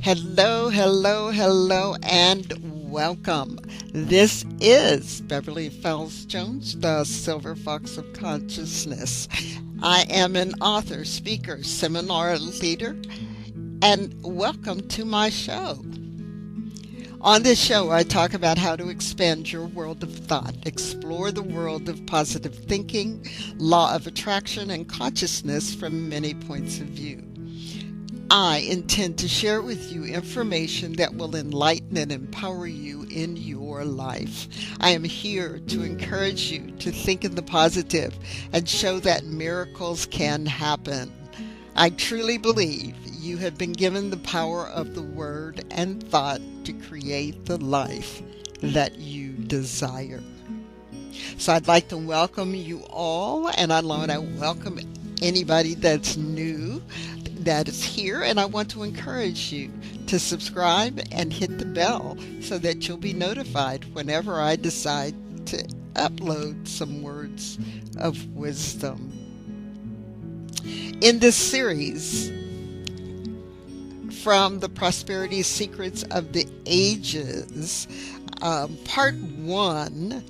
Hello, hello, hello, and welcome. This is Beverly Fells Jones, the Silver Fox of Consciousness. I am an author, speaker, seminar leader, and welcome to my show. On this show, I talk about how to expand your world of thought, explore the world of positive thinking, law of attraction, and consciousness from many points of view. I intend to share with you information that will enlighten and empower you in your life. I am here to encourage you to think in the positive and show that miracles can happen. I truly believe you have been given the power of the word and thought to create the life that you desire. So I'd like to welcome you all, and I'd like to welcome anybody that's new that is here, and I want to encourage you to subscribe and hit the bell so that you'll be notified whenever I decide to upload some words of wisdom. In this series, from the Prosperity Secrets of the Ages, part 1,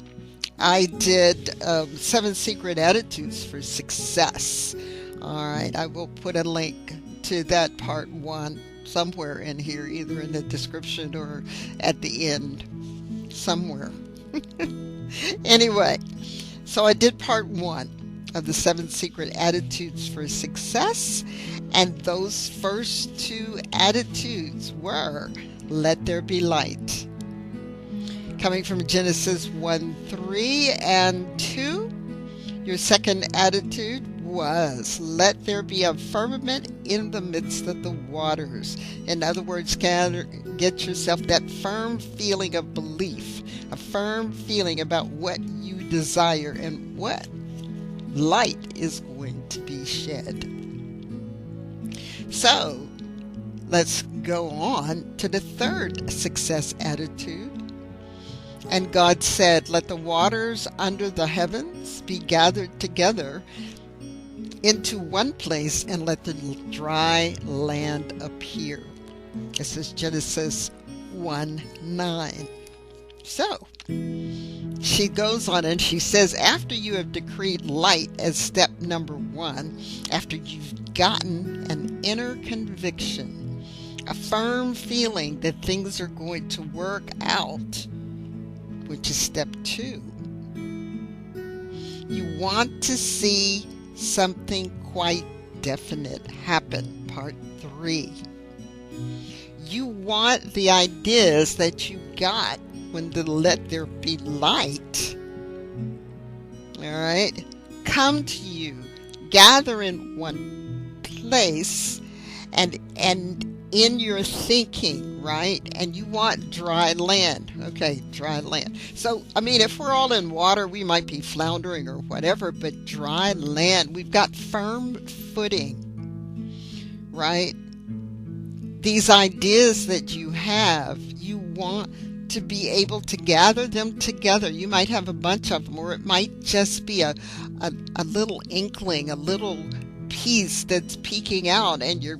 I did 7 Secret Attitudes for Success. All right, I will put a link to that part 1 somewhere in here, either in the description or at the end somewhere. Anyway, so I did part 1 of the 7 Secret Attitudes for Success, and those first 2 attitudes were, let there be light. Coming from Genesis 1:3 and 2, your second attitude was, let there be a firmament in the midst of the waters. In other words, get yourself that firm feeling of belief, a firm feeling about what you desire and what light is going to be shed. So, let's go on to the third success attitude. And God said, let the waters under the heavens be gathered together into one place, and let the dry land appear. This is Genesis 1:9. So, she goes on and she says, after you have decreed light as step number 1, after you've gotten an inner conviction, a firm feeling that things are going to work out, which is step 2, you want to see something quite definite happen, part 3. You want the ideas that you got when the let there be light, all right, come to you, gather in one place, and in your thinking, right? And you want dry land. Okay, dry land. So, I mean, if we're all in water, we might be floundering or whatever, but dry land, we've got firm footing, right? These ideas that you have, you want to be able to gather them together. You might have a bunch of them, or it might just be a little inkling, a little piece that's peeking out, and you're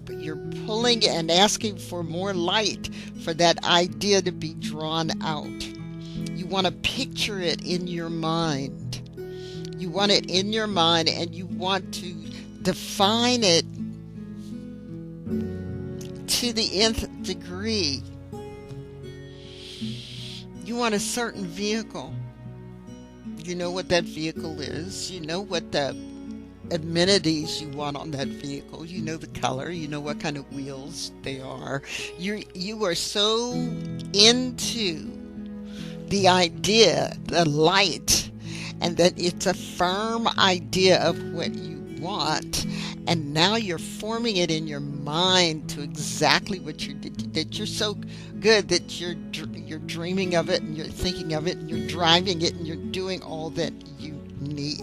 pulling and asking for more light for that idea to be drawn out. You want to picture it in your mind. You want it in your mind, and you want to define it to the nth degree. You want a certain vehicle. You know what that vehicle is. You know what the amenities you want on that vehicle. You know the color. You know what kind of wheels they are. You are so into the idea, the light, and that it's a firm idea of what you want, and now you're forming it in your mind to exactly what that you're so good that you're dreaming of it, and you're thinking of it, and you're driving it, and you're doing all that you need.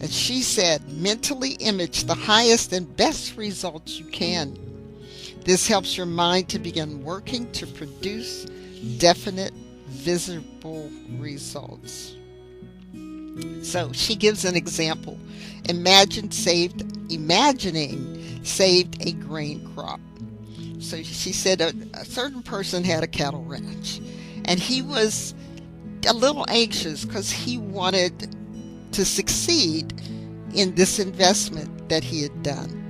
And she said, mentally image the highest and best results you can. This helps your mind to begin working to produce definite, visible results. So she gives an example. Imagining saved a grain crop. So she said a certain person had a cattle ranch, and he was a little anxious because he wanted to succeed in this investment that he had done.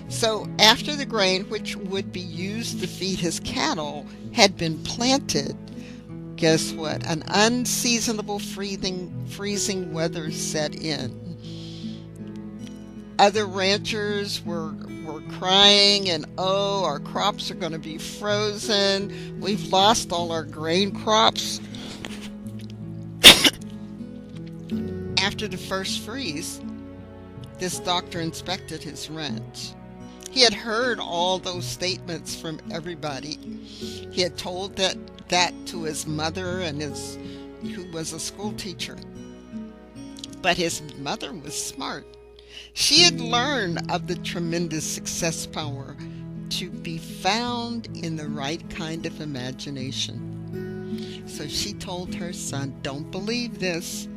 So after the grain, which would be used to feed his cattle, had been planted, guess what? An unseasonable freezing weather set in. Other ranchers were crying and, oh, our crops are going to be frozen. We've lost all our grain crops. After the first freeze, this doctor inspected his ranch. He had heard all those statements from everybody. He had told that to his mother and who was a school teacher. But his mother was smart. She had learned of the tremendous success power to be found in the right kind of imagination. So she told her son, don't believe this.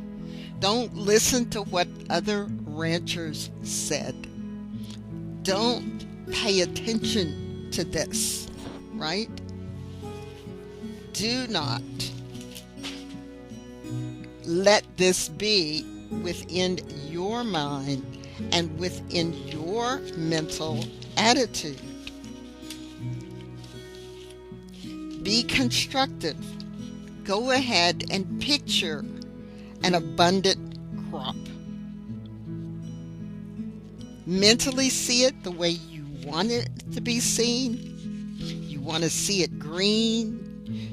Don't listen to what other ranchers said. Don't pay attention to this, right? Do not let this be within your mind and within your mental attitude. Be constructive. Go ahead and picture an abundant crop. Mentally see it the way you want it to be seen. You want to see it green.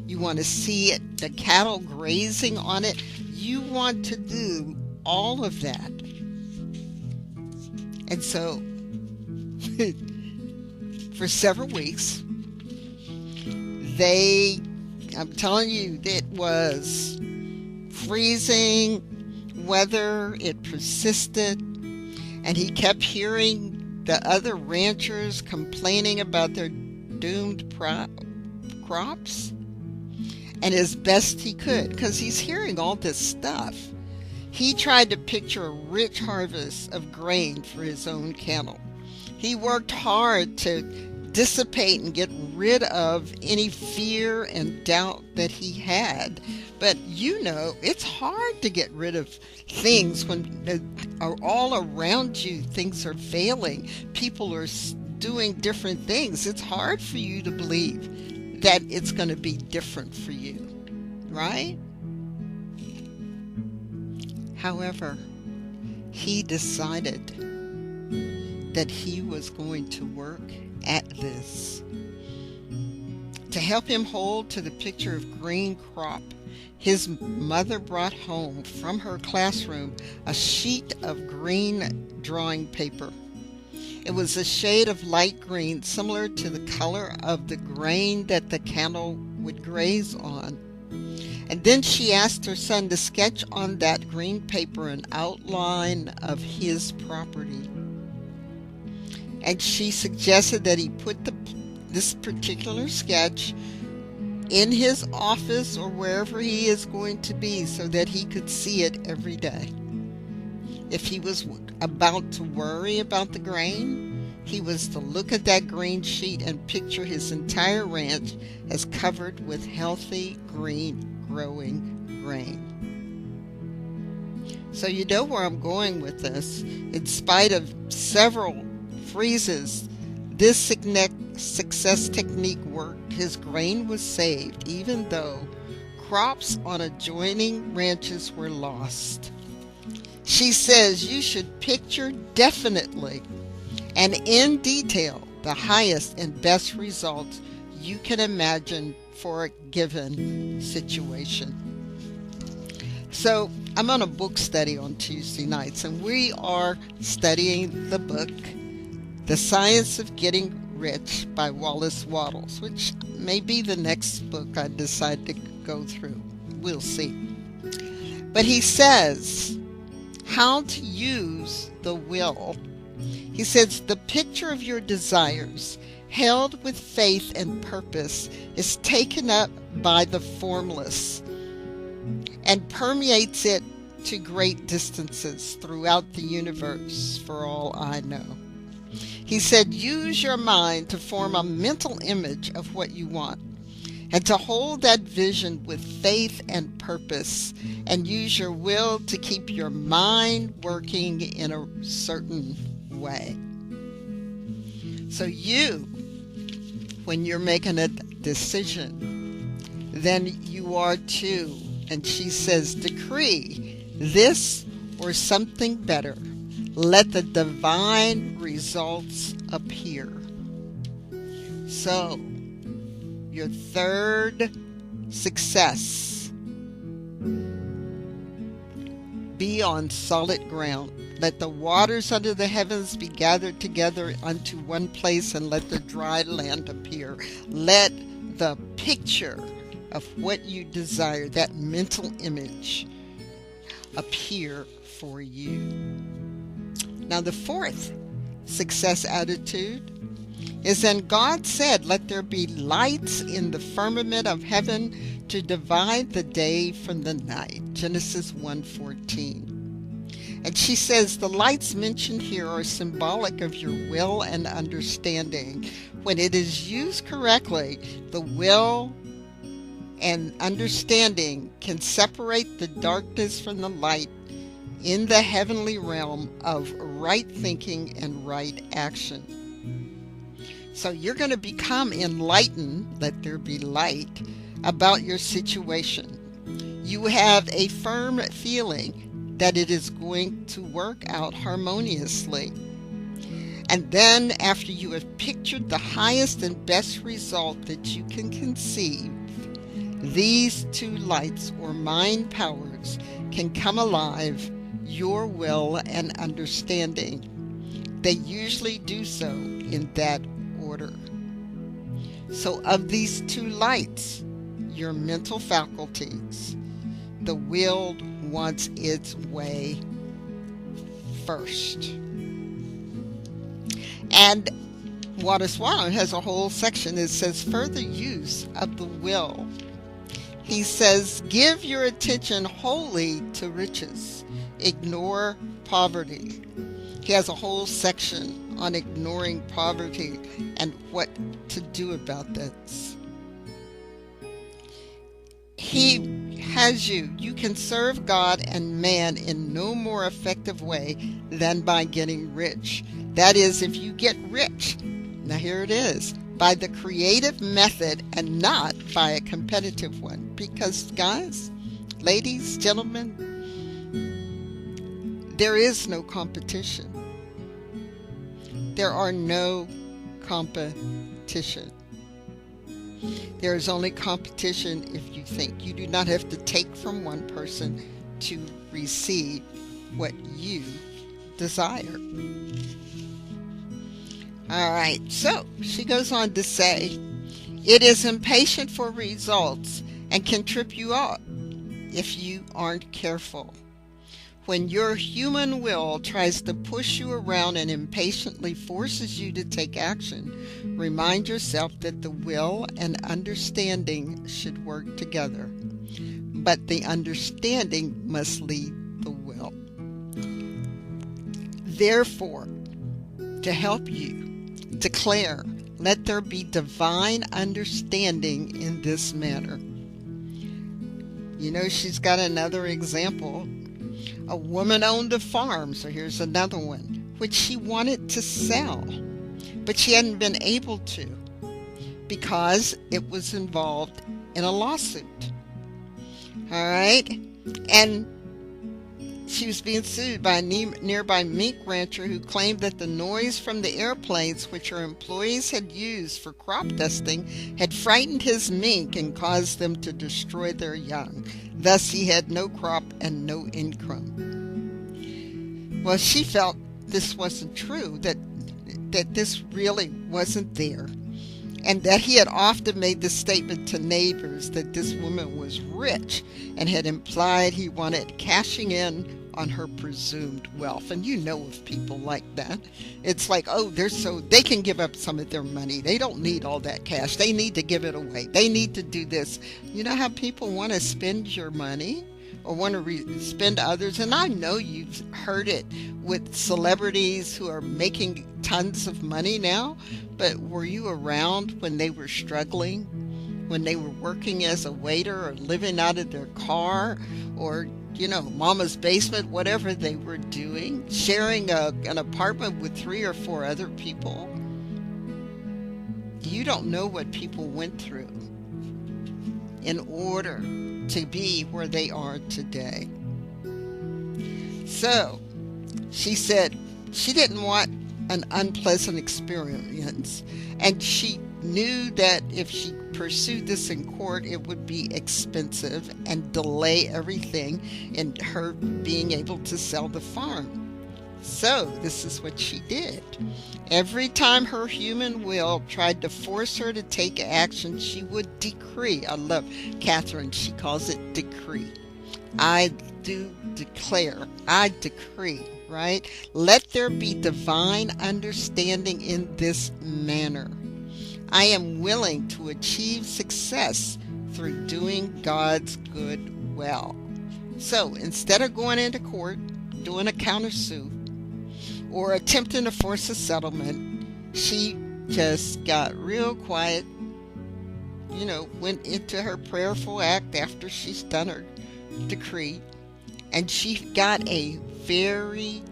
You want to see it, the cattle grazing on it. You want to do all of that. And so, for several weeks, I'm telling you, it was freezing weather. It persisted. And he kept hearing the other ranchers complaining about their doomed crops. And as best he could, because he's hearing all this stuff, he tried to picture a rich harvest of grain for his own cattle. He worked hard to dissipate and get rid of any fear and doubt that he had. But it's hard to get rid of things when all around you things are failing. People are doing different things. It's hard for you to believe that it's going to be different for you, right? However, he decided that he was going to work at this. To help him hold to the picture of green crop, his mother brought home from her classroom a sheet of green drawing paper. It was a shade of light green, similar to the color of the grain that the cattle would graze on. And then she asked her son to sketch on that green paper an outline of his property. And she suggested that he put this particular sketch in his office or wherever he is going to be so that he could see it every day. If he was about to worry about the grain, he was to look at that green sheet and picture his entire ranch as covered with healthy, green, growing grain. So you know where I'm going with this. In spite of several freezes, this success technique worked. His grain was saved, even though crops on adjoining ranches were lost. She says you should picture definitely and in detail the highest and best results you can imagine for a given situation. So I'm on a book study on Tuesday nights, and we are studying the book The Science of Getting Rich by Wallace Wattles, which may be the next book I decide to go through. We'll see. But he says how to use the will. He says the picture of your desires, held with faith and purpose, is taken up by the formless and permeates it to great distances throughout the universe, for all I know. He said, use your mind to form a mental image of what you want and to hold that vision with faith and purpose, and use your will to keep your mind working in a certain way. So you, when you're making a decision, then you are too. And she says, decree this or something better. Let the divine results appear. So, your third success. Be on solid ground. Let the waters under the heavens be gathered together unto one place, and let the dry land appear. Let the picture of what you desire, that mental image, appear for you. Now, the fourth success attitude is, then God said, let there be lights in the firmament of heaven to divide the day from the night. Genesis 1:14. And she says the lights mentioned here are symbolic of your will and understanding. When it is used correctly, the will and understanding can separate the darkness from the light in the heavenly realm of right thinking and right action. So you're going to become enlightened, let there be light, about your situation. You have a firm feeling that it is going to work out harmoniously. And then after you have pictured the highest and best result that you can conceive, these two lights or mind powers can come alive, your will and understanding. They usually do so in that order. So of these two lights, your mental faculties, the will wants its way first. And Waterswan has a whole section that says further use of the will. He says, give your attention wholly to riches. Ignore poverty. He has a whole section on ignoring poverty and what to do about this. He has you. You can serve God and man in no more effective way than by getting rich. That is, if you get rich, now here it is, by the creative method and not by a competitive one. Because, guys, ladies, gentlemen, there is no competition. There are no competition. There is only competition if you think. You do not have to take from one person to receive what you desire. All right, so she goes on to say, it is impatient for results and can trip you up if you aren't careful. When your human will tries to push you around and impatiently forces you to take action, remind yourself that the will and understanding should work together. But the understanding must lead the will. Therefore, to help you, declare, let there be divine understanding in this manner. You know, she's got another example. A woman owned a farm, so here's another one, which she wanted to sell, but she hadn't been able to because it was involved in a lawsuit. All right? And she was being sued by a nearby mink rancher who claimed that the noise from the airplanes which her employees had used for crop dusting had frightened his mink and caused them to destroy their young. Thus, he had no crop and no income. Well, she felt this wasn't true, that this really wasn't there, and that he had often made the statement to neighbors that this woman was rich and had implied he wanted cashing in on her presumed wealth. And you know of people like that. It's like, oh, they can give up some of their money. They don't need all that cash. They need to give it away. They need to do this. You know how people want to spend your money? or want to spend others. And I know you've heard it with celebrities who are making tons of money now, but were you around when they were struggling, when they were working as a waiter or living out of their car, or mama's basement, whatever they were doing, sharing an apartment with 3 or 4 other people? You don't know what people went through in order to be where they are today. So she said she didn't want an unpleasant experience, and she knew that if she pursued this in court, it would be expensive and delay everything in her being able to sell the farm. So this is what she did. Every time her human will tried to force her to take action, she would decree. I love Catherine. She calls it decree. I do declare. I decree, right? Let there be divine understanding in this manner. I am willing to achieve success through doing God's good well. So instead of going into court, doing a countersuit, or attempting to force a settlement, she just got real quiet, went into her prayerful act after she's done her decree, and she got a very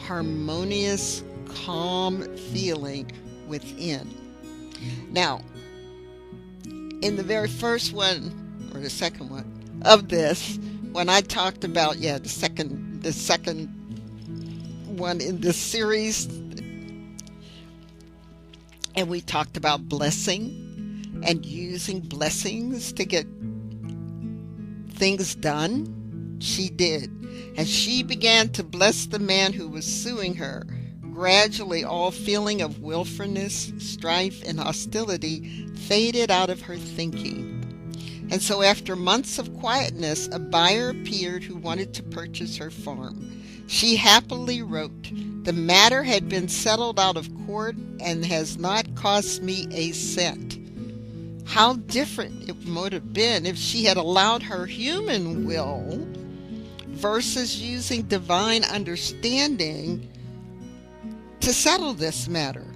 harmonious, calm feeling within. Now, in the very first one, or the second one of this, when I talked about, the second one in this series, and we talked about blessing and using blessings to get things done, she did. And she began to bless the man who was suing her. Gradually, all feeling of willfulness, strife, and hostility faded out of her thinking. And so after months of quietness, a buyer appeared who wanted to purchase her farm. She happily wrote, "The matter had been settled out of court and has not cost me a cent." How different it would have been if she had allowed her human will versus using divine understanding to settle this matter.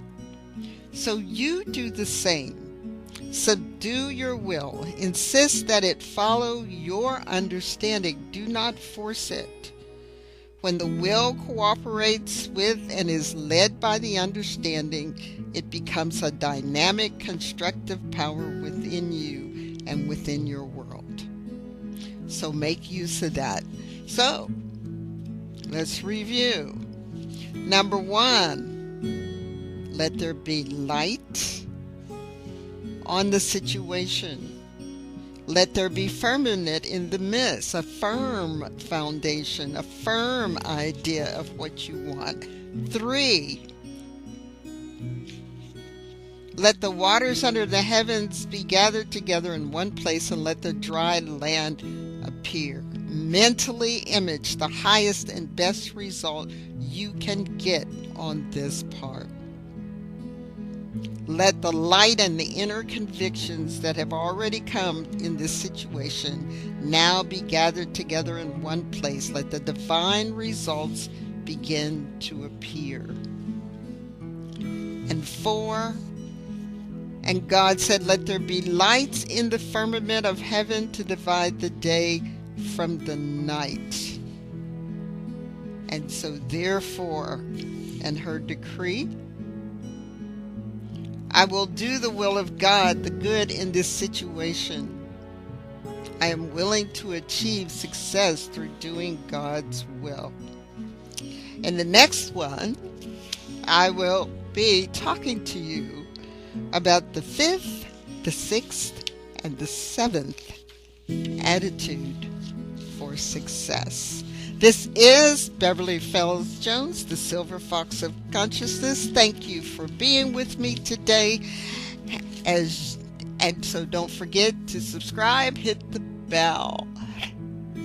So you do the same. Subdue your will. Insist that it follow your understanding. Do not force it. When the will cooperates with and is led by the understanding, it becomes a dynamic, constructive power within you and within your world. So make use of that. So, let's review. Number 1, let there be light on the situation. Let there be firmament in the midst, a firm foundation, a firm idea of what you want. 3, let the waters under the heavens be gathered together in one place, and let the dry land appear. Mentally image the highest and best result you can get on this part. Let the light and the inner convictions that have already come in this situation now be gathered together in one place. Let the divine results begin to appear. And 4, and God said, let there be lights in the firmament of heaven to divide the day from the night. And so therefore, and her decree, I will do the will of God, the good in this situation. I am willing to achieve success through doing God's will. In the next one, I will be talking to you about the 5th, the 6th, and the 7th attitude for success. This is Beverly Fells Jones, the Silver Fox of Consciousness. Thank you for being with me today. And so don't forget to subscribe, hit the bell.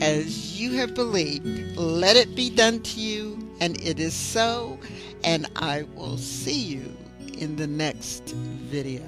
As you have believed, let it be done to you, and it is so. And I will see you in the next video.